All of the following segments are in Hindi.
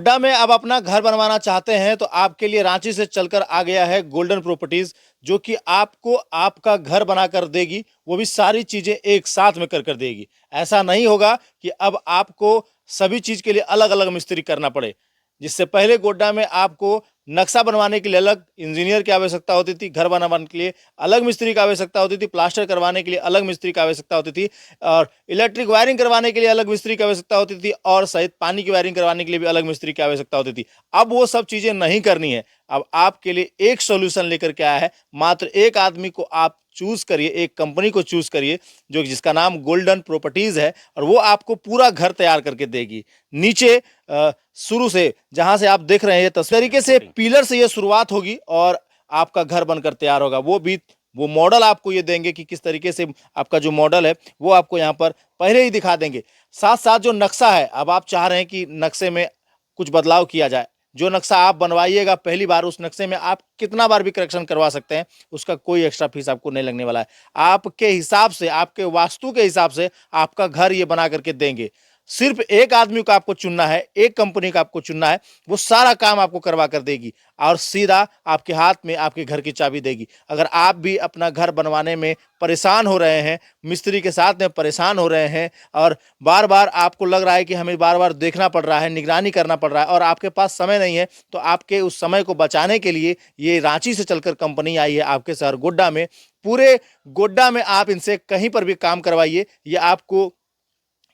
गोड्डा में अब अपना घर बनवाना चाहते हैं तो आपके लिए रांची से चलकर आ गया है गोल्डन प्रॉपर्टीज, जो कि आपको आपका घर बनाकर देगी, वो भी सारी चीजें एक साथ में कर देगी। ऐसा नहीं होगा कि अब आपको सभी चीज के लिए अलग अलग मिस्त्री करना पड़े। जिससे पहले गोड्डा में आपको नक्शा बनवाने के लिए अलग इंजीनियर की आवश्यकता होती थी, घर बनवाने के लिए अलग मिस्त्री की आवश्यकता होती थी, प्लास्टर करवाने के लिए अलग मिस्त्री की आवश्यकता होती थी, और इलेक्ट्रिक वायरिंग करवाने के लिए अलग मिस्त्री की आवश्यकता होती थी, और सहित पानी की वायरिंग करवाने के लिए भी अलग मिस्त्री की आवश्यकता होती थी। अब वो सब चीजें नहीं करनी है। अब आपके लिए एक सॉल्यूशन लेकर के आया है। मात्र एक आदमी को आप चूज करिए, एक कंपनी को चूज करिए जो जिसका नाम गोल्डन प्रॉपर्टीज है, और वो आपको पूरा घर तैयार करके देगी। नीचे शुरू से जहां से आप देख रहे हैं इस तरीके से पिलर से ये शुरुआत होगी और आपका घर बनकर तैयार होगा। वो मॉडल आपको ये देंगे कि किस तरीके से आपका जो मॉडल है वो आपको यहाँ पर पहले ही दिखा देंगे। साथ साथ जो नक्शा है, अब आप चाह रहे हैं कि नक्शे में कुछ बदलाव किया जाए, जो नक्शा आप बनवाइएगा पहली बार, उस नक्शे में आप कितना बार भी करेक्शन करवा सकते हैं, उसका कोई एक्स्ट्रा फीस आपको नहीं लगने वाला है। आपके हिसाब से, आपके वास्तु के हिसाब से आपका घर ये बना करके देंगे। सिर्फ एक आदमी को आपको चुनना है, एक कंपनी का आपको चुनना है, वो सारा काम आपको करवा कर देगी और सीधा आपके हाथ में आपके घर की चाबी देगी। अगर आप भी अपना घर बनवाने में परेशान हो रहे हैं, मिस्त्री के साथ में परेशान हो रहे हैं, और बार बार आपको लग रहा है कि हमें बार बार देखना पड़ रहा है, निगरानी करना पड़ रहा है, और आपके पास समय नहीं है, तो आपके उस समय को बचाने के लिए ये रांची से चलकर कंपनी आई है आपके शहर गोड्डा में। पूरे गोड्डा में आप इनसे कहीं पर भी काम करवाइए, ये आपको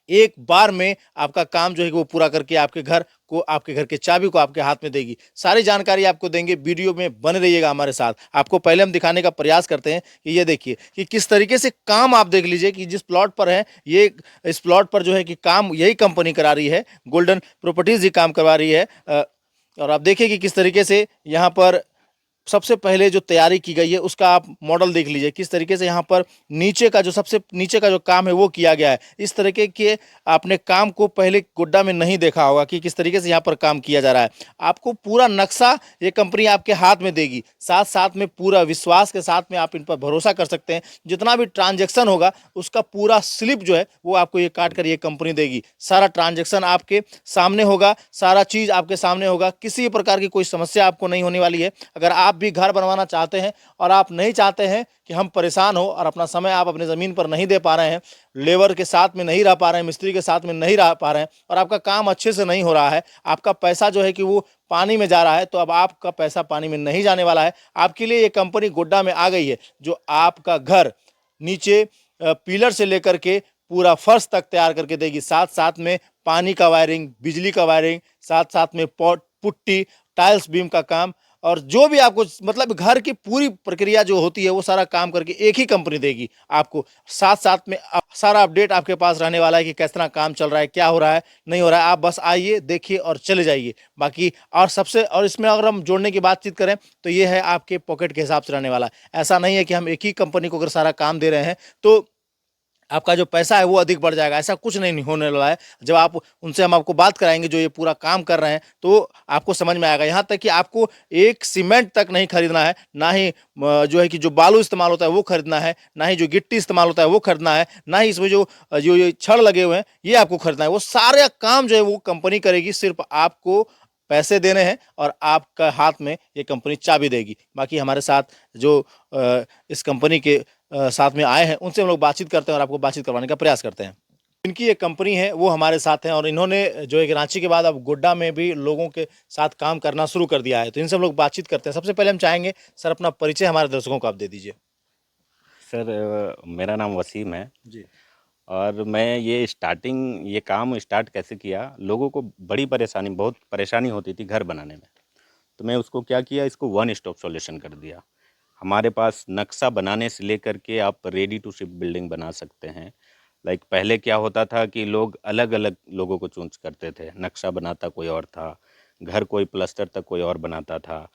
एक बार में आपका काम जो है वो पूरा करके आपके घर को, आपके घर के चाबी को आपके हाथ में देगी। सारी जानकारी आपको देंगे, वीडियो में बने रहिएगा हमारे साथ। आपको पहले हम दिखाने का प्रयास करते हैं कि ये देखिए कि किस तरीके से काम, आप देख लीजिए कि जिस प्लॉट पर है ये, इस प्लॉट पर जो है कि काम यही कंपनी करा रही है, गोल्डन प्रॉपर्टीज ही काम करवा रही है। और आप देखिए कि किस तरीके से यहाँ पर सबसे पहले जो तैयारी की गई है उसका आप मॉडल देख लीजिए, किस तरीके से यहाँ पर नीचे का जो सबसे नीचे का जो काम है वो किया गया है। इस तरीके के आपने काम को पहले गोड्डा में नहीं देखा होगा कि किस तरीके से यहाँ पर काम किया जा रहा है। आपको पूरा नक्शा ये कंपनी आपके हाथ में देगी, साथ साथ में पूरा विश्वास के साथ में आप इन पर भरोसा कर सकते हैं। जितना भी ट्रांजेक्शन होगा उसका पूरा स्लिप जो है वो आपको ये काट कर ये कंपनी देगी। सारा ट्रांजेक्शन आपके सामने होगा, सारा चीज़ आपके सामने होगा, किसी प्रकार की कोई समस्या आपको नहीं होने वाली है। अगर आप भी घर बनवाना चाहते हैं और आप नहीं चाहते हैं कि हम परेशान हो और अपना समय आप अपनी ज़मीन पर नहीं दे पा रहे हैं, लेबर के साथ में नहीं रह पा रहे हैं, मिस्त्री के साथ में नहीं रह पा रहे हैं, और आपका काम अच्छे से नहीं हो रहा है, आपका पैसा जो है कि वो पानी में जा रहा है, तो अब आपका पैसा पानी में नहीं जाने वाला है। आपके लिए ये कंपनी गोड्डा में आ गई है जो आपका घर नीचे पिलर से लेकर के पूरा फर्श तक तैयार करके देगी। साथ साथ में पानी का वायरिंग, बिजली का वायरिंग, साथ साथ में पॉट पुट्टी, टाइल्स बीम का काम, और जो भी आपको मतलब घर की पूरी प्रक्रिया जो होती है वो सारा काम करके एक ही कंपनी देगी आपको। साथ साथ में सारा अपडेट आपके पास रहने वाला है कि किस तरह काम चल रहा है, क्या हो रहा है, नहीं हो रहा है। आप बस आइए, देखिए और चले जाइए। बाकी और सबसे, और इसमें अगर हम जोड़ने की बातचीत करें तो ये है आपके पॉकेट के हिसाब से रहने वाला है। ऐसा नहीं है कि हम एक ही कंपनी को अगर सारा काम दे रहे हैं तो आपका जो पैसा है वो अधिक बढ़ जाएगा, ऐसा कुछ नहीं होने वाला है। जब आप उनसे, हम आपको बात कराएंगे जो ये पूरा काम कर रहे हैं, तो आपको समझ में आएगा। यहाँ तक कि आपको एक सीमेंट तक नहीं खरीदना है, ना ही जो है कि जो बालू इस्तेमाल होता है वो खरीदना है, ना ही जो गिट्टी इस्तेमाल होता है वो खरीदना है, ना ही इसमें जो जो ये छड़ लगे हुए हैं ये आपको खरीदना है। वो सारे काम जो है वो कंपनी करेगी, सिर्फ आपको पैसे देने हैं और आपका हाथ में ये कंपनी चाबी देगी। बाकी हमारे साथ जो इस कंपनी के साथ में आए हैं उनसे हम लोग बातचीत करते हैं और आपको बातचीत करवाने का प्रयास करते हैं। इनकी एक कंपनी है वो हमारे साथ है, और इन्होंने जो एक रांची के बाद अब गोड्डा में भी लोगों के साथ काम करना शुरू कर दिया है, तो इनसे हम लोग बातचीत करते हैं। सबसे पहले हम चाहेंगे सर अपना परिचय हमारे दर्शकों को आप दे दीजिए। सर मेरा नाम वसीम है। जी। और मैं ये काम स्टार्ट कैसे किया, लोगों को बड़ी परेशानी, बहुत परेशानी होती थी घर बनाने में। तो मैं उसको क्या किया, इसको वन स्टॉप सॉल्यूशन कर दिया। हमारे पास नक्शा बनाने से लेकर के आप रेडी टू शिप बिल्डिंग बना सकते हैं। लाइक पहले क्या होता था कि लोग अलग अलग लोगों को चूज करते थे, नक्शा बनाता कोई और था, घर कोई प्लास्टर तक कोई और बनाता था,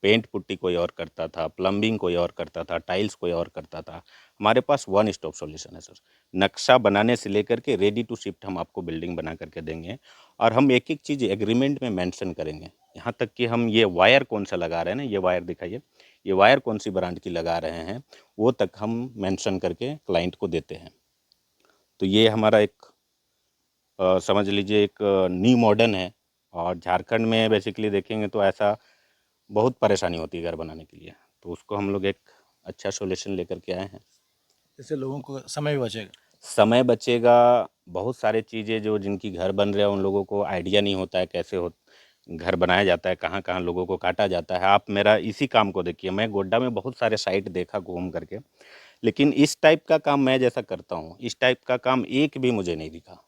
पेंट पुट्टी कोई और करता था, प्लम्बिंग कोई और करता था, टाइल्स कोई और करता था। हमारे पास वन स्टॉप सॉल्यूशन है सर। नक्शा बनाने से लेकर के रेडी टू शिफ्ट हम आपको बिल्डिंग बना करके देंगे, और हम एक एक चीज़ एग्रीमेंट में मेंशन करेंगे। यहाँ तक कि हम ये वायर कौन सा लगा रहे हैं ना, ये वायर दिखाइए, ये वायर कौन सी ब्रांड की लगा रहे हैं, वो तक हम मेंशन करके क्लाइंट को देते हैं। तो ये हमारा एक समझ लीजिए एक न्यू मॉडर्न है और झारखंड में बेसिकली देखेंगे तो ऐसा बहुत परेशानी होती है घर बनाने के लिए, तो उसको हम लोग एक अच्छा सॉल्यूशन लेकर के आए हैं। इससे लोगों को समय भी बचेगा। समय बचेगा, बहुत सारे चीज़ें जो जिनकी घर बन रहे हैं उन लोगों को आइडिया नहीं होता है कैसे हो घर बनाया जाता है, कहाँ कहाँ लोगों को काटा जाता है। आप मेरा इसी काम को देखिए, मैं गोड्डा में बहुत सारे साइट देखा घूम करके, लेकिन इस टाइप का काम मैं जैसा करता हूँ इस टाइप का काम एक भी मुझे नहीं दिखा।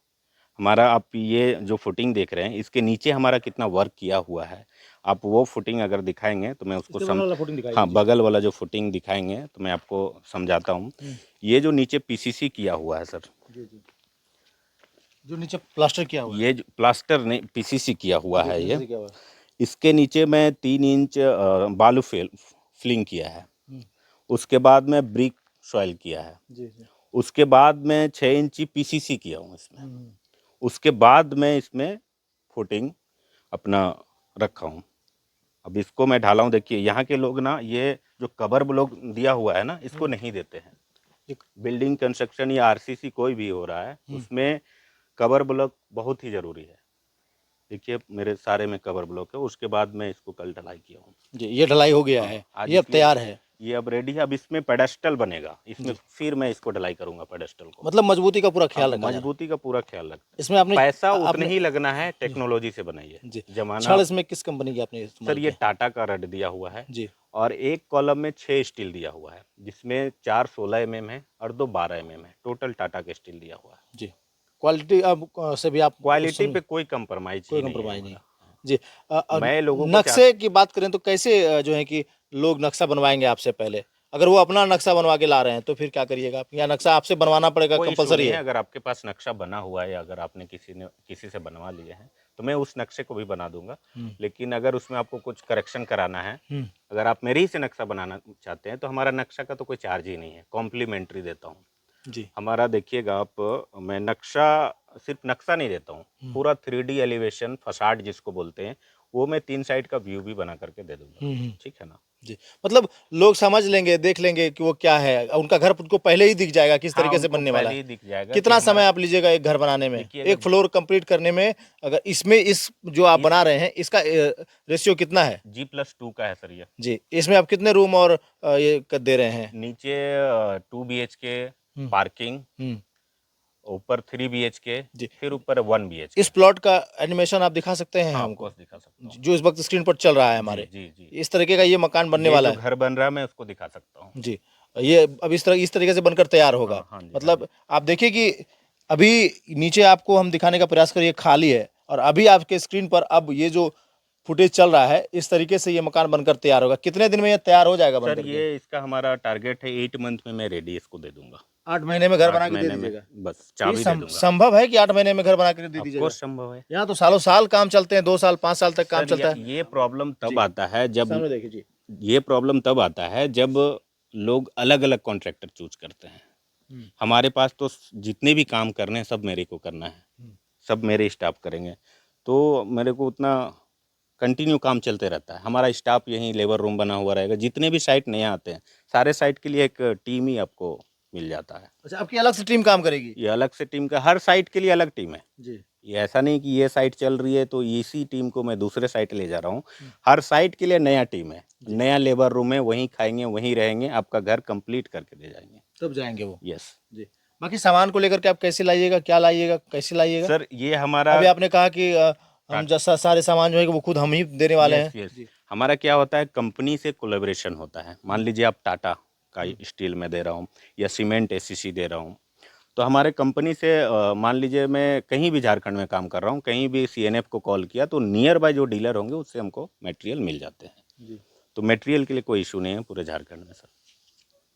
हमारा आप ये जो फुटिंग देख रहे हैं इसके नीचे हमारा कितना वर्क किया हुआ है, आप वो फुटिंग अगर दिखाएंगे तो मैं उसको इससे बगल वाला फुटिंग दिखाई हाँ, दीजिए। बगल वाला जो फुटिंग दिखाएंगे तो मैं आपको समझाता हूँ। ये जो नीचे पीसीसी किया हुआ है सर, जी जी। जो नीचे प्लास्टर किया हुआ है। ये जो प्लास्टर नहीं पीसीसी किया हुआ है, ये PVC किया हुआ है। इसके नीचे मैं 3 इंच बालू फिलिंग किया है, उसके बाद में ब्रिक सॉइल किया है, जी जी। उसके बाद में 6 इंची पीसीसी किया हूँ इसमें, उसके बाद में इसमें फुटिंग अपना रखा हूँ। अब इसको मैं ढाला हूँ, देखिए यहाँ के लोग ना ये जो कवर ब्लॉक दिया हुआ है ना इसको नहीं देते हैं। बिल्डिंग कंस्ट्रक्शन या आरसीसी कोई भी हो रहा है उसमें कवर ब्लॉक बहुत ही ज़रूरी है। देखिए मेरे सारे में कवर ब्लॉक है, उसके बाद मैं इसको कल ढलाई किया हूँ। जी, ये ढलाई हो गया है, आज ये अब तैयार है। ये अब रेडी है, अब इसमें पेडेस्टल बनेगा, इसमें फिर मैं इसको ढलाई करूंगा पेडेस्टल को। मतलब मजबूती का पूरा ख्याल रखा जा रहा है। मजबूती का पूरा ख्याल रखते हैं। इसमें आपने पैसा उतना आपने ही लगना है, टेक्नोलॉजी से बनाइए। जी, जमाना छड़ इसमें किस कंपनी की आपने इस्तेमाल सर ये किया? टाटा का रड दिया हुआ है जी और एक कॉलम में 6 स्टील दिया हुआ है, जिसमें 4 16 mm है और 2 12 mm है, टोटल टाटा का स्टील दिया हुआ है। जी। क्वालिटी अब से भी आप क्वालिटी पे कोई कंप्रोमाइज कोई ही नहीं है कंप्रोमाइज़ नहीं। हमारा। जी। और मैं लोगों को नक्शे की बात करें तो कैसे जो है कि लोग नक्शा बनवाएँगे आपसे पहले? अगर वो अपना नक्शा बनवा के ला रहे हैं तो फिर क्या करिएगा आप? या नक्शा आपसे बनवाना पड़ेगा, कोई इशू कंपल्सरी नहीं है, है? अगर आपके पास नक्शा बना हुआ है या अगर आपने किसी से बनवा लिए हैं तो मैं उस नक्शे को भी बना दूंगा। लेकिन अगर उसमें आपको कुछ करेक्शन कराना है, अगर आप मेरे ही से नक्शा बनाना चाहते हैं तो हमारा नक्शा का तो कोई चार्ज ही नहीं है, कॉम्प्लीमेंट्री देता हूँ। जी। हमारा देखिएगा आप, मैं नक्शा सिर्फ नक्शा नहीं देता हूँ, पूरा 3D एलिवेशन फसाड जिसको बोलते हैं वो मैं 3 साइड का व्यू भी बना करके दे दूंगा। ठीक है ना। जी, मतलब लोग समझ लेंगे, देख लेंगे कि वो क्या है, उनका घर उनको पहले ही दिख जाएगा किस हाँ, तरीके से उनको बनने वाला पहले ही है। दिख जाएगा कि कितना समय हमारा आप लीजिएगा एक घर बनाने में? देखिए एक फ्लोर कंप्लीट करने में अगर इसमें इस जो आप बना रहे हैं इसका रेशियो कितना है? G+2 का है सर ये। जी, इसमें आप कितने रूम और ये दे रहे हैं? नीचे 2 BHK हुँ, पार्किंग, हुँ, ऊपर 3 BHK, जी। फिर ऊपर 1 इस BHK। प्लॉट का एनिमेशन आप दिखा सकते हैं हाँ, ऑफ हमको? कोर्स दिखा सकता हूँ। जो इस वक़्त स्क्रीन पर चल रहा है जी, हमारे। जी, जी। इस तरीके का ये मकान बनने ये वाला जो है? घर बन रहा है मैं उसको दिखा सकता हूँ। जी, ये अब इस तरीके से बनकर तैयार होगा। हाँ, हाँ जी, हाँ मतलब जी। आप देखिए कि अभी नीचे आपको हम दिखाने का प्रयास करिए खाली है और अभी आपके स्क्रीन पर अब ये जो फुटेज चल रहा है, इस तरीके से ये मकान बनकर तैयार होगा। कितने दिन में ये तैयार हो जाएगा सर बनकर के? ये इसका हमारा टारगेट है 8 मंथ में मैं रेडी इसको दे दूँगा। 8 महीने में घर 8 बना के दे महीने में दीजिएगा। बस ये चाबी दे दूँगा। संभव है कि 8 महीने में घर बना के दे ऑफ दीजिएगा? कोर्स संभव है। यहाँ तो सालों-साल काम चलते हैं, 2 साल, 5 साल तक काम सर चलता है। ये प्रॉब्लम तब जी, आता है जब सामने देखिए जी। ये प्रॉब्लम तब आता है जब लोग अलग-अलग कॉन्ट्रैक्टर चूज़ करते हैं। हुँ, हमारे पास तो जितने भी काम करने हैं सब मेरे को करना है, हुँ। सब मेरे स्टाफ करेंगे, तो मेरे को उतना कंटिन्यू काम चलते रहता है। हमारा स्टाफ यहीं लेबर रूम बना हुआ रहेगा, जितने भी साइट नए आते हैं सारे साइट के लिए एक टीम ही आपको मिल जाता है। अच्छा, आपकी अलग से टीम काम करेगी? ये अलग से टीम का, हर साइट के लिए अलग टीम है। जी। ये ऐसा नहीं कि ये साइट चल रही है तो इसी टीम को मैं दूसरे साइट ले जा रहा हूँ। हर साइट के लिए नया टीम है, नया लेबर रूम है, वहीं खाएंगे वहीं रहेंगे, आपका घर कंप्लीट करके दे जाएंगे। तब जाएँगे वो। यस जी। बाकी सामान को लेकर के आप कैसे लाइएगा, क्या लाइएगा, कैसे लाइएगा? सर, ये हमारा अभी आपने कहा कि हम जैसा सारे सामान जो है वो खुद हम ही देने वाले यस हैं। यस जी। हमारा क्या होता है, कंपनी से कोलैबोरेशन होता है। मान लीजिए आप टाटा का स्टील में दे रहा हूँ या सीमेंट एसीसी दे रहा हूँ, तो हमारे कंपनी से मान लीजिए मैं कहीं भी झारखंड में काम कर रहा हूँ, कहीं भी सीएनएफ को कॉल किया तो नियर बाय जो डीलर होंगे उससे हमको मटेरियल मिल जाते हैं। जी। तो मटेरियल के लिए कोई इशू नहीं है पूरे झारखंड में सर,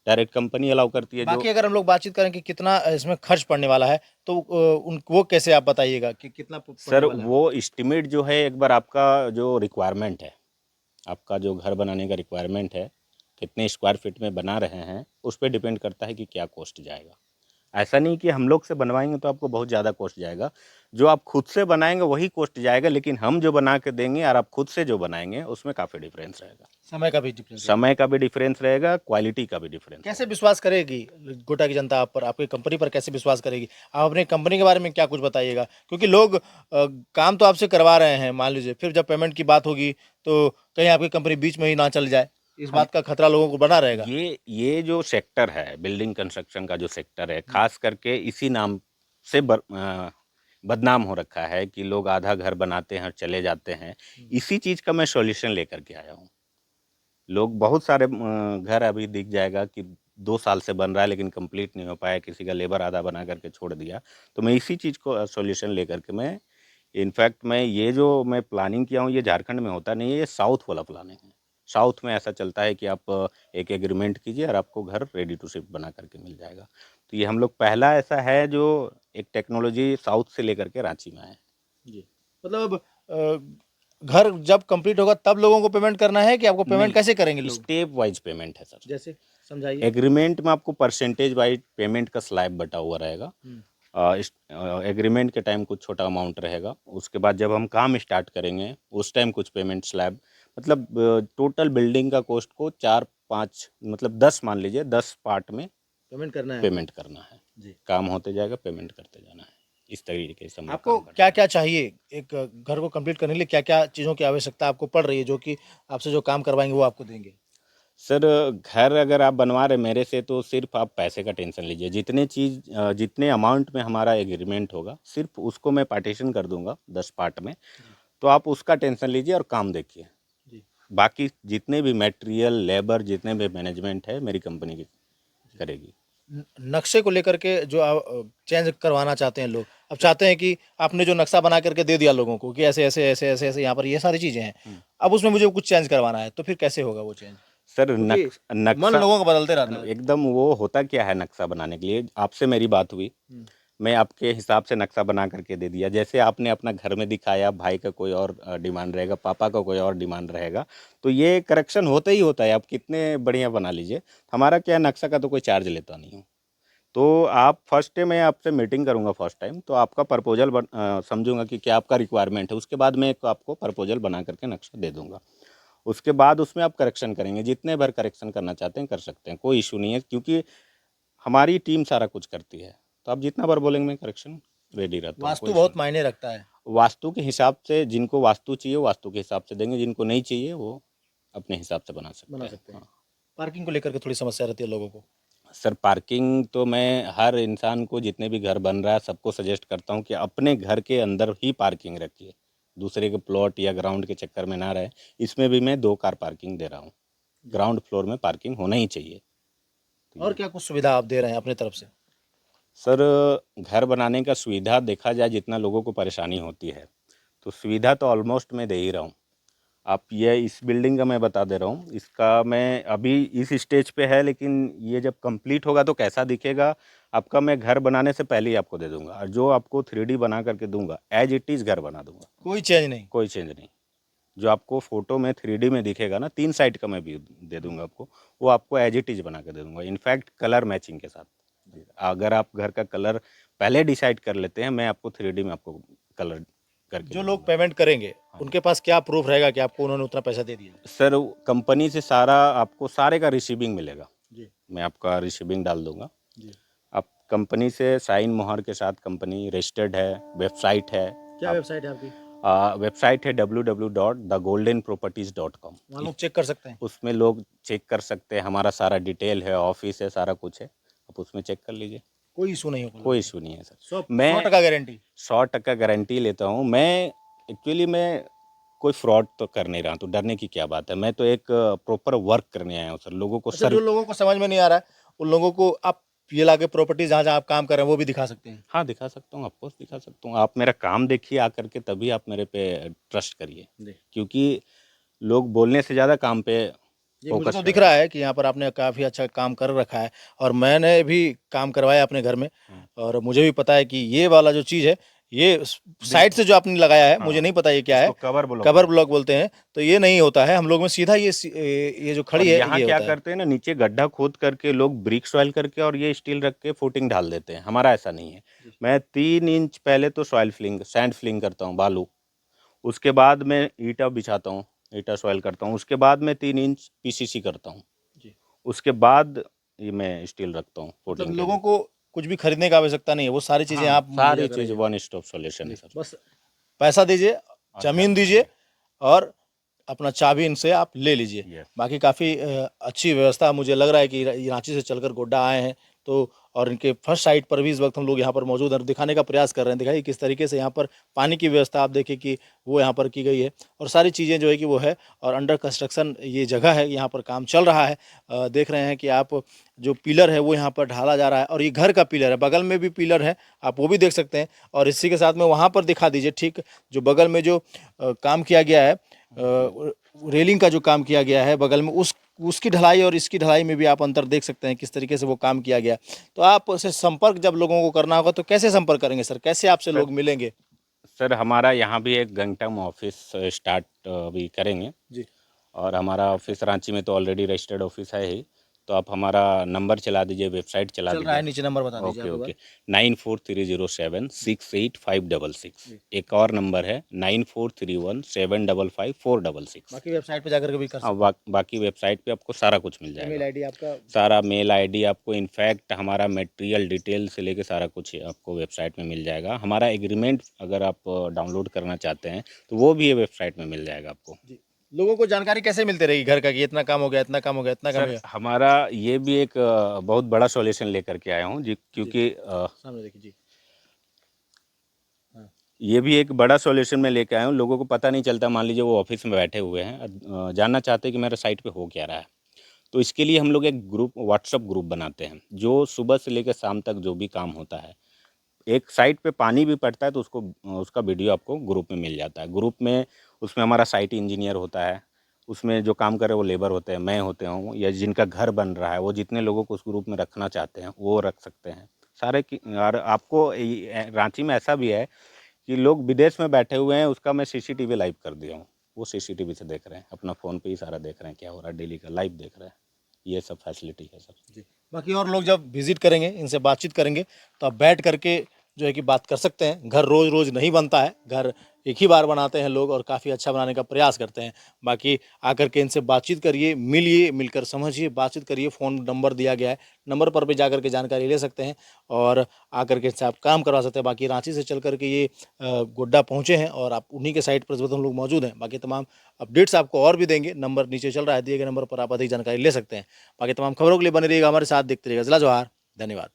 डायरेक्ट कंपनी अलाउ करती है। जो बाकी अगर हम लोग बातचीत करें कि कितना इसमें खर्च पड़ने वाला है, तो वो कैसे आप बताइएगा कि कितना पड़ने सर वाला है? वो एस्टिमेट जो है, एक बार आपका जो रिक्वायरमेंट है, आपका जो घर बनाने का रिक्वायरमेंट है, कितने स्क्वायर फीट में बना रहे हैं, उस पर डिपेंड करता है कि क्या कॉस्ट जाएगा। ऐसा नहीं कि हम लोग से बनवाएंगे तो आपको बहुत ज़्यादा कॉस्ट जाएगा, जो आप खुद से बनाएंगे वही कॉस्ट जाएगा, लेकिन हम जो बना के देंगे और आप खुद से जो बनाएंगे उसमें काफ़ी डिफरेंस रहेगा। समय का भी डिफरेंस है। समय का भी डिफरेंस रहेगा, क्वालिटी का भी डिफरेंस कैसे रहेगा। विश्वास करेगी गोटा की जनता आप पर, आपकी कंपनी पर कैसे विश्वास करेगी? आप अपनी कंपनी के बारे में क्या कुछ बताइएगा? क्योंकि लोग काम तो आपसे करवा रहे हैं, मान लीजिए फिर जब पेमेंट की बात होगी तो कहीं आपकी कंपनी बीच में ही ना चल जाए, इस हम बात का खतरा लोगों को बना रहेगा। ये जो सेक्टर है, बिल्डिंग कंस्ट्रक्शन का जो सेक्टर है, खास करके इसी नाम से बदनाम हो रखा है कि लोग आधा घर बनाते हैं और चले जाते हैं। इसी चीज़ का मैं सॉल्यूशन लेकर के आया हूँ। लोग बहुत सारे घर अभी दिख जाएगा कि 2 साल से बन रहा है लेकिन कंप्लीट नहीं हो पाया, किसी का लेबर आधा बना करके छोड़ दिया। तो मैं इसी चीज़ को सॉल्यूशन लेकर के मैं इनफैक्ट मैं ये जो मैं प्लानिंग किया हूँ ये झारखंड में होता नहीं है, ये साउथ वाला प्लानिंग है। साउथ में ऐसा चलता है कि आप एक एग्रीमेंट कीजिए और आपको घर रेडी टू शिफ्ट बना करके मिल जाएगा। तो ये हम लोग पहला ऐसा है जो एक टेक्नोलॉजी साउथ से लेकर के रांची में आया है। जी। मतलब घर जब कंप्लीट होगा तब लोगों को पेमेंट करना है कि आपको पेमेंट कैसे करेंगे नहीं, लोग? स्टेप वाइज पेमेंट है सर। जैसे समझाइए। एग्रीमेंट में आपको परसेंटेज वाइज पेमेंट का स्लैब बटा हुआ रहेगा। हुँ। एग्रीमेंट के टाइम कुछ छोटा अमाउंट रहेगा, उसके बाद जब हम काम स्टार्ट करेंगे उस टाइम कुछ पेमेंट स्लैब, मतलब टोटल बिल्डिंग का कॉस्ट को 4-5 मतलब 10 मान लीजिए, 10 पार्ट में पेमेंट करना है पेमेंट करना है। जी। काम होते जाएगा, पेमेंट करते जाना है। इस तरीके से हम लोग आपको काम करते हैं। क्या-क्या चाहिए? एक घर को कंप्लीट करने के लिए क्या-क्या चीज़ों की आवश्यकता आपको पड़ रही है, जो कि आपसे जो काम करवाएँगे वो आपको देंगे? सर, घर अगर आप बनवा रहे मेरे से तो सिर्फ आप पैसे का टेंशन लीजिए। जितने अमाउंट में हमारा एग्रीमेंट होगा सिर्फ उसको मैं पार्टीशन कर दूंगा 10 पार्ट में। जी। तो आप उसका टेंशन लीजिए और काम देखिए। जी। बाकी जितने भी मटेरियल, लेबर, जितने भी मैनेजमेंट है मेरी कंपनी की करेगी। नक्शे को लेकर के जो चेंज करवाना चाहते हैं लोग, अब चाहते हैं कि आपने जो नक्शा बना करके दे दिया लोगों को कि ऐसे यहाँ पर ये सारी चीज़ें हैं। हम्म। अब उसमें मुझे कुछ चेंज करवाना है, तो फिर कैसे होगा वो चेंज? सर, क्योंकि मन नक्शा लोगों का बदलते रहता है। एकदम वो होता क्या है, नक्शा बनाने के लिए आपसे मेरी बात हुई, हुँ। मैं आपके हिसाब से नक्शा बना करके दे दिया। जैसे आपने अपना घर में दिखाया, भाई का कोई और डिमांड रहेगा, पापा का कोई और डिमांड रहेगा, तो ये करेक्शन होता ही होता है। आप कितने बढ़िया बना लीजिए, हमारा क्या है, नक्शा का तो कोई चार्ज लेता नहीं हूँ। तो आप फर्स्ट डे मैं आपसे मीटिंग करूंगा फर्स्ट टाइम, तो आपका प्रपोजल समझूंगा कि क्या आपका रिक्वायरमेंट है, उसके बाद मैं एक आपको प्रपोजल बना करके नक्शा दे दूंगा। उसके बाद उसमें आप करेक्शन करेंगे, जितने बार करेक्शन करना चाहते हैं कर सकते हैं, कोई इशू नहीं है, क्योंकि हमारी टीम सारा कुछ करती है। तो आप जितना बार बोलेंगे मैं करेक्शन रेडी रहता हूँ, कोई वास्तु इशू बहुत नहीं। मायने रखता है। वास्तु के हिसाब से, जिनको वास्तु चाहिए वास्तु के हिसाब से देंगे, जिनको नहीं चाहिए वो अपने हिसाब से बना सकते बना हैं। सकते हैं। हाँ। पार्किंग को लेकर के थोड़ी समस्या रहती है लोगों को। सर, पार्किंग तो मैं हर इंसान को, जितने भी घर बन रहा है सबको सजेस्ट करता हूँ कि अपने घर के अंदर ही पार्किंग रखिए, दूसरे के प्लॉट या ग्राउंड के चक्कर में ना रहे। इसमें भी मैं 2 कार पार्किंग दे रहा हूँ, ग्राउंड फ्लोर में पार्किंग होना ही चाहिए। तो और ये क्या कुछ सुविधा आप दे रहे हैं अपनी तरफ से? सर, घर बनाने का सुविधा देखा जाए, जितना लोगों को परेशानी होती है तो सुविधा तो ऑलमोस्ट मैं दे ही रहा हूँ। आप ये इस बिल्डिंग का मैं बता दे रहा हूँ, इसका मैं अभी इस स्टेज पे है, लेकिन ये जब कंप्लीट होगा तो कैसा दिखेगा आपका, मैं घर बनाने से पहले ही आपको दे दूंगा, और जो आपको 3D बना करके दूंगा एज इट इज़ घर बना दूंगा। कोई चेंज नहीं। कोई चेंज नहीं। जो आपको फोटो में 3D में दिखेगा ना, 3 साइड का मैं भी दे दूंगा आपको, वो आपको एज इट इज़ बना के दे दूंगा, इनफैक्ट कलर मैचिंग के साथ। अगर आप घर का कलर पहले डिसाइड कर लेते हैं, मैं आपको 3D में आपको कलर करके जो दे लोग दूंगा। पेमेंट करेंगे, हाँ। उनके पास क्या प्रूफ रहेगा कि आपको उन्होंने उतना पैसा दे दिया? सर, कंपनी से सारा आपको सारे का रिसीविंग मिलेगा। जी। मैं आपका रिसीविंग डाल दूंगा। जी। आप कंपनी से साइन मोहर के साथ, कंपनी रजिस्टर्ड है, वेबसाइट है। क्या आप वेबसाइट है आपकी? वेबसाइट है www.thegoldenproperties.com। वहाँ लोग चेक कर सकते हैं? उसमें लोग चेक कर सकते हैं, हमारा सारा डिटेल है, ऑफिस है, सारा कुछ है, आप उसमें चेक कर लीजिए। कोई इशू नहीं होगा कोई लोगों को? इशू नहीं है सर। 100% गारंटी। 100% गारंटी लेता हूँ मैं। एक्चुअली मैं कोई फ्रॉड तो कर नहीं रहा, तो डरने की क्या बात है। मैं तो एक प्रॉपर वर्क करने आया हूँ सर, लोगों को अच्छा, जो लोगों को समझ में नहीं आ रहा है, उन लोगों को आप ये लाके प्रॉपर्टी जहाँ-जहाँ आप काम कर रहे हैं, वो भी दिखा सकते हैं? हाँ, दिखा सकता हूँ, ऑफकोर्स दिखा सकता हूँ। आप मेरा काम देखिए आकर के, तभी आप मेरे पे ट्रस्ट करिए, जी। क्योंकि लोग बोलने से ज़्यादा काम पे जी, मुझे फोकस तो दिख रहेगा। रहा है कि यहाँ पर आपने काफ़ी अच्छा काम कर रखा है और मैंने भी काम करवाया अपने घर में हाँ। और मुझे भी पता है कि ये वाला जो चीज़ है, ये साइड से जो आपने लगाया है, मुझे नहीं पता ये क्या है। इसको कवर ब्लॉक कवर ब्लॉक बोलते हैं। तो ये नहीं होता है, हम लोग में सीधा ये जो और खड़ी है यहाँ ये क्या होता है। करते हैं ना, नीचे गड्ढा खोद करके लोग ब्रिक सॉइल करके और ये स्टील रख के फुटिंग ढाल देते हैं। हमारा ऐसा नहीं है। मैं 3 इंच पहले तो सॉइल फिलिंग सैंड फिलिंग करता हूँ, बालू। उसके बाद मैं ईंटा बिछाता हूँ, ईंटा सॉइल करता हूँ। उसके बाद मैं 3 इंच पीसीसी करता हूँ। जी। उसके बाद ये मैं स्टील रखता हूँ मतलब फुटिंग के लोगों लिए। को कुछ भी खरीदने की आवश्यकता नहीं है, वो सारी चीजें हाँ, आप मुहैया सारी चीज़ कराइए। वन स्टॉप सॉल्यूशन है जी, सर। बस पैसा दीजिए, और घर ज़मीन बनाइए। दीजिए और अपना चाबी इनसे आप ले लीजिए। यस। बाकी काफ़ी अच्छी व्यवस्था मुझे लग रहा है कि ये रांची से चलकर गोड्डा आए हैं, तो और इनके फर्स्ट साइट पर भी इस वक्त हम लोग यहाँ पर मौजूद हैं, दिखाने का प्रयास कर रहे हैं। दिखाइए किस तरीके से यहाँ पर पानी की व्यवस्था आप देखिए कि वो यहाँ पर की गई है और सारी चीज़ें जो है कि वो है और अंडर कंस्ट्रक्शन ये जगह है, यहाँ पर काम चल रहा है। देख रहे हैं कि आप जो पिलर है वो यहाँ पर ढाला जा रहा है और ये घर का पिलर है, बगल में भी पिलर है, आप वो भी देख सकते हैं। और इसी के साथ में वहाँ पर दिखा दीजिए, ठीक जो बगल में जो काम किया गया है, रेलिंग का जो काम किया गया है बगल में, उसकी ढलाई और इसकी ढलाई में भी आप अंतर देख सकते हैं किस तरीके से वो काम किया गया। तो आप से संपर्क जब लोगों को करना होगा तो कैसे संपर्क करेंगे सर, कैसे आपसे लोग मिलेंगे? सर हमारा यहाँ भी एक गंगटम ऑफिस स्टार्ट अभी करेंगे। जी। और हमारा ऑफिस रांची में तो ऑलरेडी रजिस्टर्ड ऑफिस है ही। तो आप हमारा नंबर चला दीजिए, वेबसाइट चला चल रहा है, दीजिए। नीचे नंबर बता दीजिए ओके आप एक ओके, बार। 9430768566। एक और नंबर है 9431755466। बाकी वेबसाइट पे जाकर के भी कर हाँ, सकते बाकी वेबसाइट पे आपको सारा कुछ मिल हैं। ईमेल जाएगा। आईडी आपका? सारा मेल आईडी आपको, इनफैक्ट हमारा मटेरियल डिटेल से लेके सारा कुछ आपको वेबसाइट में मिल जाएगा। हमारा एग्रीमेंट अगर आप डाउनलोड करना चाहते हैं तो वो भी ये वेबसाइट में मिल जाएगा आपको। जी। लोगों को जानकारी कैसे मिलती रहेगी घर का कि इतना काम हो गया, इतना काम हो गया, इतना काम हो सर गया? हमारा ये भी एक बहुत बड़ा सॉल्यूशन लेकर के आया हूँ जी, क्योंकि सामने देखिए जी। हाँ। ये भी एक बड़ा सॉल्यूशन मैं लेकर आया हूँ। लोगों को पता नहीं चलता, मान लीजिए वो ऑफिस में बैठे हुए हैं, जानना चाहते हैं कि मेरा साइट पे हो क्या रहा है। तो इसके लिए हम लोग एक ग्रुप, व्हाट्सअप ग्रुप बनाते हैं, जो सुबह से लेकर शाम तक जो भी काम होता है, एक साइट पे पानी भी पड़ता है तो उसको उसका वीडियो आपको ग्रुप में मिल जाता है। ग्रुप में उसमें हमारा साइट इंजीनियर होता है, उसमें जो काम कर रहे हैं वो लेबर होते हैं, मैं होते हूँ, या जिनका घर बन रहा है वो जितने लोगों को उस ग्रुप में रखना चाहते हैं वो रख सकते हैं सारे की। और आपको रांची में ऐसा भी है कि लोग विदेश में बैठे हुए हैं, उसका मैं सीसीटीवी लाइव कर दिया हूँ। वो सीसीटीवी से देख रहे हैं, अपना फ़ोन पे ही सारा देख रहे हैं क्या हो रहा है, डेली का लाइव देख रहे हैं। ये सब फैसिलिटी है सर। जी। बाकी और लोग जब विजिट करेंगे, इनसे बातचीत करेंगे, तो आप बैठ करके जो है कि बात कर सकते हैं। घर रोज़-रोज़ नहीं बनता है, घर एक ही बार बनाते हैं लोग और काफ़ी अच्छा बनाने का प्रयास करते हैं। बाकी आकर के इनसे बातचीत करिए, मिलिए, मिलकर समझिए, बातचीत करिए। फ़ोन नंबर दिया गया है, नंबर पर भी जाकर के जानकारी ले सकते हैं और आकर के इनसे आप काम करवा सकते हैं। बाकी रांची से चल कर के ये गोड्डा पहुँचे हैं और आप उन्हीं के साइट पर इस वक्त हम लोग मौजूद हैं। बाकी तमाम अपडेट्स आपको और भी देंगे, नंबर नीचे चल रहा है, दिए गए नंबर पर आप अधिक जानकारी ले सकते हैं। बाकी तमाम खबरों के लिए बने रहिएगा हमारे साथ, देखते रहिएगा जिला जवाहर। धन्यवाद।